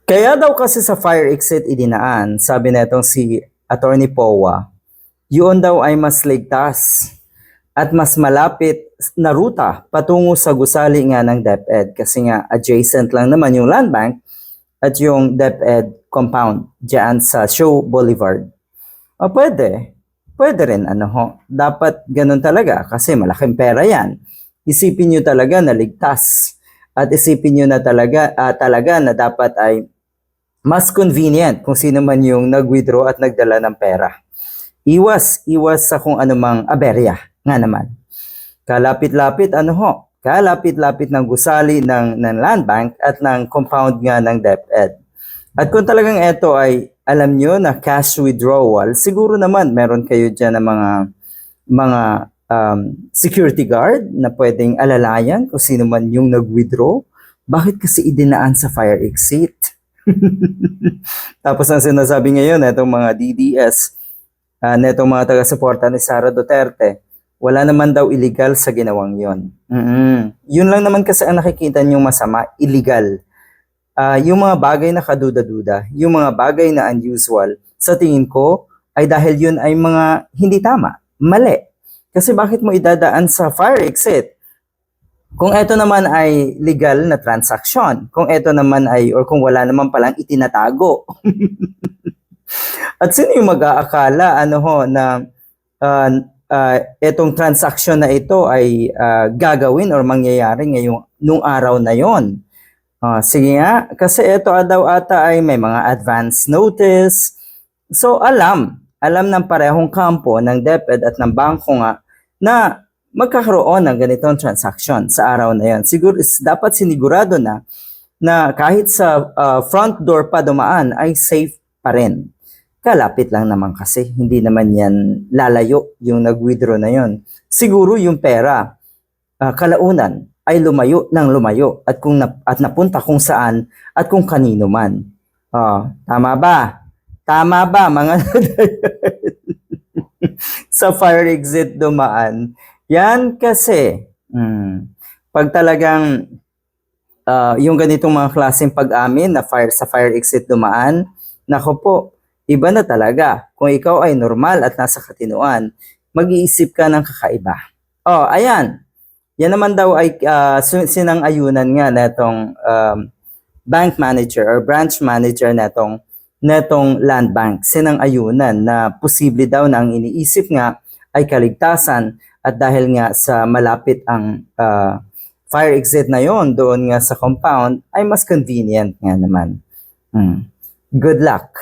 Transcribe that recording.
Kaya daw kasi sa fire exit idinaan, sabi netong si Attorney Powa, yun daw ay mas ligtas at mas malapit na ruta patungo sa gusali nga ng DepEd kasi nga adjacent lang naman yung land bank at yung DepEd compound dyan sa Show Boulevard. O pwede, pwede rin ano ho, dapat ganun talaga kasi malaking pera yan. Isipin nyo talaga na ligtas at isipin nyo na talaga na dapat ay mas convenient kung sino man yung nag-withdraw at nagdala ng pera. Iwas sa kung anumang aberya nga naman. Kalapit-lapit kalapit-lapit ng gusali ng land bank at ng compound nga ng DepEd. At kung talagang ito ay alam nyo na cash withdrawal, siguro naman meron kayo dyan ng mga security guard na pwedeng alalayan kung sino man yung nag-withdraw. Bakit kasi idinaan sa fire exit? Tapos ang sinasabi ngayon itong mga DDS, netong mga taga-suporta ni Sara Duterte, wala naman daw illegal sa ginawang yon. Yun lang naman kasi ang nakikita niyong masama, illegal. Yung mga bagay na kaduda-duda, yung mga bagay na unusual, sa tingin ko ay dahil yun ay mga hindi tama, mali. Kasi bakit mo idadaan sa fire exit? Kung ito naman ay legal na transaction, kung ito naman ay, or kung wala naman palang itinatago. At sino yung mag-aakala na itong transaction na ito ay gagawin or mangyayari ngayong nung araw na yon? Sige nga, kasi ito daw ata ay may mga advance notice. So alam ng parehong kampo ng DepEd at ng bangko nga na magkakaroon ng ganitong transaction sa araw na yan. Siguro dapat sinigurado na kahit sa front door pa dumaan ay safe pa rin. Kalapit lang naman kasi, hindi naman yan lalayo yung nag-withdraw na yon. Siguro yung pera, kalaunan ay lumayo ng lumayo at napunta kung saan at kung kanino man. Tama ba? Tama ba mga sa fire exit dumaan? Yan kasi, pag talagang yung ganitong mga klaseng pag-amin na sa fire exit dumaan, nako po, iba na talaga. Kung ikaw ay normal at nasa katinuan, mag-iisip ka ng kakaiba. Ayan. Yan naman daw ay sinang-ayunan nga netong bank manager or branch manager netong land bank. Sinang-ayunan na posible daw na ang iniisip nga ay kaligtasan at dahil nga sa malapit ang fire exit na yon doon nga sa compound ay mas convenient nga naman. Good luck.